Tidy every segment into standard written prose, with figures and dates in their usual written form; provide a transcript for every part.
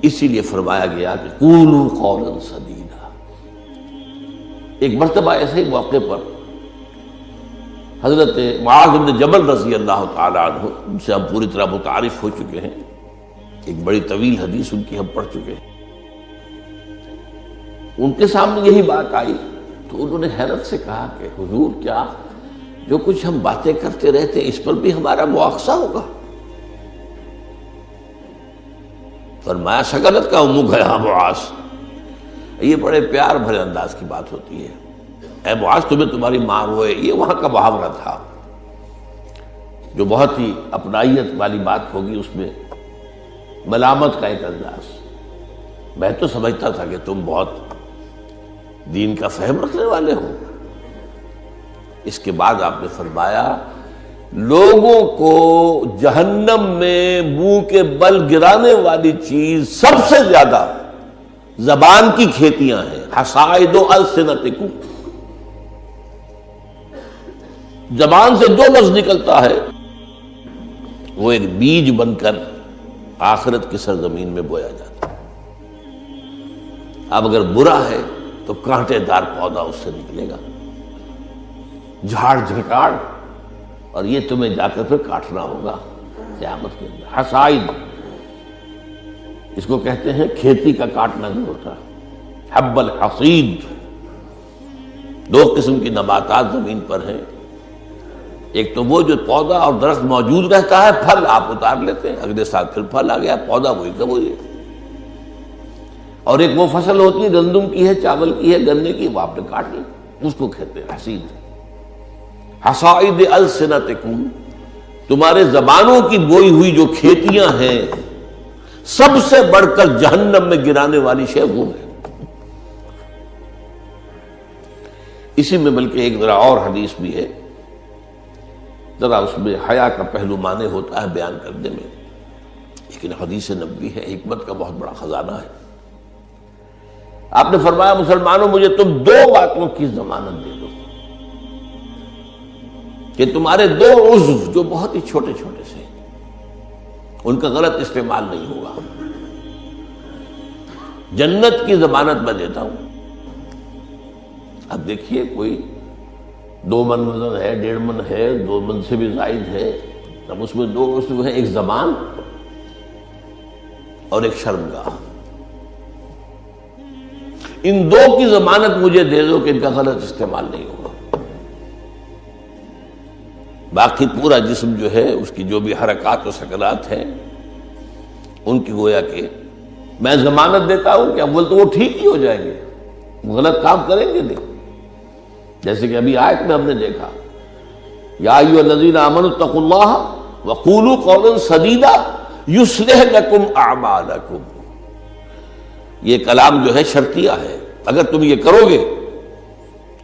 اسی لیے فرمایا گیا کہ قولوا قولا سدیدا۔ ایک مرتبہ ایسے ہی موقع پر حضرت معاذ بن جبل رضی اللہ تعالی عنہ، ان سے ہم پوری طرح متعارف ہو چکے ہیں، ایک بڑی طویل حدیث ان کی ہم پڑھ چکے ہیں، ان کے سامنے یہی بات آئی تو انہوں نے حیرت سے کہا کہ حضور، کیا جو کچھ ہم باتیں کرتے رہتے اس پر بھی ہمارا مواخذہ ہوگا؟ فرمایا شغلت کا امک ہے ہاں معاذ، یہ بڑے پیار بھرے انداز کی بات ہوتی ہے، اے معاذ تمہیں تمہاری ماں روئے، یہ وہاں کا محاورہ تھا جو بہت ہی اپنائیت والی بات ہوگی، اس میں ملامت کا ایک انداز۔ میں تو سمجھتا تھا کہ تم بہت دین کا فہم رکھنے والے ہو۔ اس کے بعد آپ نے فرمایا لوگوں کو جہنم میں منہ کے بل گرانے والی چیز سب سے زیادہ زبان کی کھیتیاں ہیں، حصائد السنتکم، زبان سے جو لفظ نکلتا ہے وہ ایک بیج بن کر آخرت کی سرزمین میں بویا جاتا ہے۔ اب اگر برا ہے تو کانٹے دار پودا اس سے نکلے گا، جھاڑ جھکاڑ، اور یہ تمہیں جا کر پھر کاٹنا ہوگا قیامت کے اندر۔ حصائد اس کو کہتے ہیں کھیتی کا کاٹنا نہیں ہوتا، حب الحصید۔ دو قسم کی نباتات زمین پر ہیں، ایک تو وہ جو پودا اور درخت موجود رہتا ہے، پھل آپ اتار لیتے ہیں، اگلے سال پھر پھل آ گیا، پودا وہی کا وہی ہے، اور ایک وہ فصل ہوتی ہے گندم کی ہے، چاول کی ہے، گنے کی، وہ آپ نے کاٹ لی، اس کو کہتے ہیں حصید۔ حصائد السنتکم، تمہارے زبانوں کی بوئی ہوئی جو کھیتیاں ہیں، سب سے بڑھ کر جہنم میں گرانے والی شے وہ ہے۔ اسی میں بلکہ ایک ذرا اور حدیث بھی ہے، ذرا اس میں حیا کا پہلو مانے ہوتا ہے بیان کرنے میں، لیکن حدیث نبوی ہے، حکمت کا بہت بڑا خزانہ ہے۔ آپ نے فرمایا مسلمانوں مجھے تم دو باتوں کی ضمانت دے دو کہ تمہارے دو عضو جو بہت ہی چھوٹے چھوٹے سے، ان کا غلط استعمال نہیں ہوگا، جنت کی ضمانت میں دیتا ہوں۔ اب دیکھیے کوئی 2 من وزن ہے، 1.5 من ہے، 2 من سے بھی زائد ہے، اب اس میں 2 عضو ہیں، ایک زبان اور ایک شرمگاہ، ان 2 کی ضمانت مجھے دے دو کہ ان کا غلط استعمال نہیں ہوگا۔ باقی پورا جسم جو ہے اس کی جو بھی حرکات و سکنات ہیں ان کی گویا کہ میں ضمانت دیتا ہوں کہ اول تو وہ ٹھیک ہی ہو جائیں گے، وہ غلط کام کریں گے نہیں، جیسے کہ ابھی آیت میں ہم نے دیکھا یا ایھا الذین آمنوا اتقوا اللہ وقولوا قولا سدیدا یصلح لکم اعمالکم، یہ کلام جو ہے شرطیہ ہے، اگر تم یہ کرو گے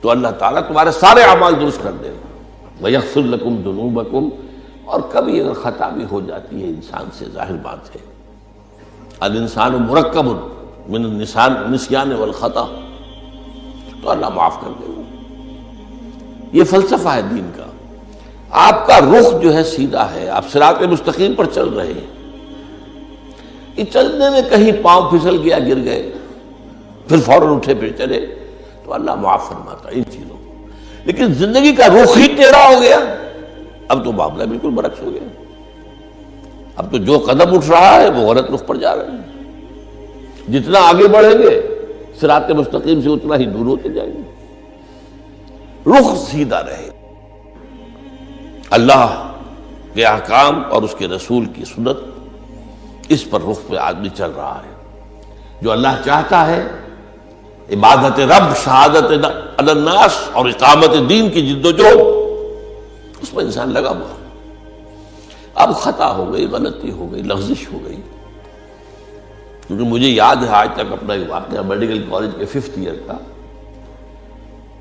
تو اللہ تعالیٰ تمہارے سارے اعمال درست کر دے گا، وَيَغْفِرْ لَكُمْ ذُنُوبَكُمْ، اور کبھی اگر خطا بھی ہو جاتی ہے انسان سے، ظاہر بات ہے الانسان مرکب من النسیان والخطا، تو اللہ معاف کر دے گا۔ یہ فلسفہ ہے دین کا۔ آپ کا رخ جو ہے سیدھا ہے، آپ صراط مستقیم پر چل رہے ہیں، یہ چلنے میں کہیں پاؤں پھسل گیا، گر گئے، پھر فوراً اٹھے پھر چلے تو اللہ معاف فرماتا ہے ان چیزوں کو۔ لیکن زندگی کا رخ ہی ٹیڑھا ہو گیا، اب تو معاملہ بالکل برعکس ہو گیا، اب تو جو قدم اٹھ رہا ہے وہ غلط رخ پر جا رہے ہیں، جتنا آگے بڑھیں گے صراط مستقیم سے اتنا ہی دور ہوتے جائیں گے۔ رخ سیدھا رہے، اللہ کے احکام اور اس کے رسول کی سنت، اس پر رخ پہ آدمی چل رہا ہے۔ جو اللہ چاہتا ہے، عبادت رب، شہادت علی الناس اور اقامت دین کی جد و جہد، اس میں انسان لگا ہوا۔ اب خطا ہو گئی، غلطی ہو گئی، لغزش ہو گئی، کیونکہ مجھے یاد ہے آج تک اپنا ایک واقعہ میڈیکل کالج کے 5th ایئر کا،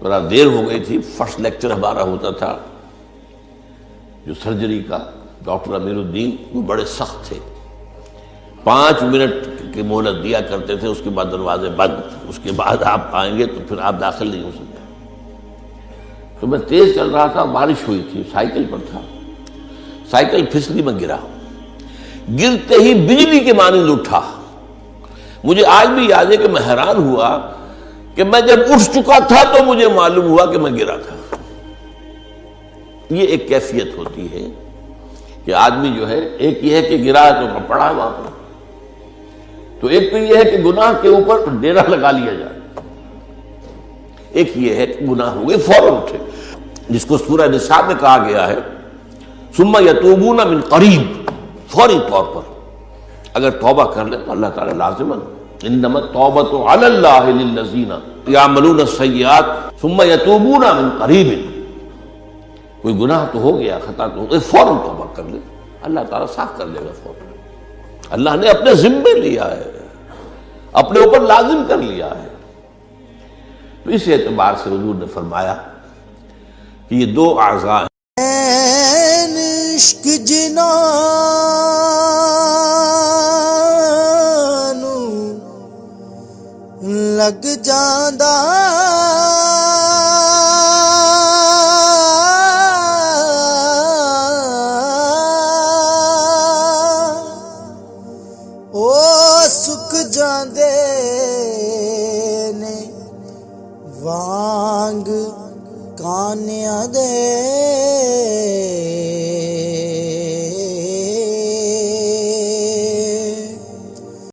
ذرا دیر ہو گئی تھی، فرسٹ لیکچر ہمارا ہوتا تھا جو سرجری کا، ڈاکٹر امیر الدین وہ بڑے سخت تھے، 5 منٹ کی مہلت دیا کرتے تھے، اس کے بعد دروازے بند، اس کے بعد آپ آئیں گے تو پھر آپ داخل نہیں ہو سکتے۔ تو میں تیز چل رہا تھا، بارش ہوئی تھی، سائیکل پر تھا، سائیکل پھسلی میں گرا، گرتے ہی بجلی کے مانند اٹھا، مجھے آج بھی یاد ہے کہ میں حیران ہوا کہ میں جب اٹھ چکا تھا تو مجھے معلوم ہوا کہ میں گرا تھا۔ یہ ایک کیفیت ہوتی ہے کہ آدمی جو ہے، ایک یہ ہے کہ گرا تو پڑا ہے وہاں پر، تو ایک تو یہ ہے کہ گناہ کے اوپر ڈیرا لگا لیا جائے، ایک یہ ہے کہ گناہ ہوئے فوراً اٹھے، جس کو سورہ نساء میں کہا گیا ہے ثم یتوبون من قریب، فوری طور پر اگر توبہ کر لیں تو اللہ تعالیٰ لازماً انما التوبۃ علی اللہ للذین یعملون السیئات ثم یتوبون من قریب، کوئی گناہ تو ہو گیا، خطا تو ہو گئی، فوراً توبہ کر لیں، اللہ تعالیٰ صاف کر دے گا فوراً۔ اللہ نے اپنے ذمے لیا ہے، اپنے اوپر لازم کر لیا ہے۔ تو اس اعتبار سے حضور نے فرمایا کہ یہ دو اعضاء ہیں، عشق جنانو لگ جاندا او سک جاندے نے وانگ کانیاں دے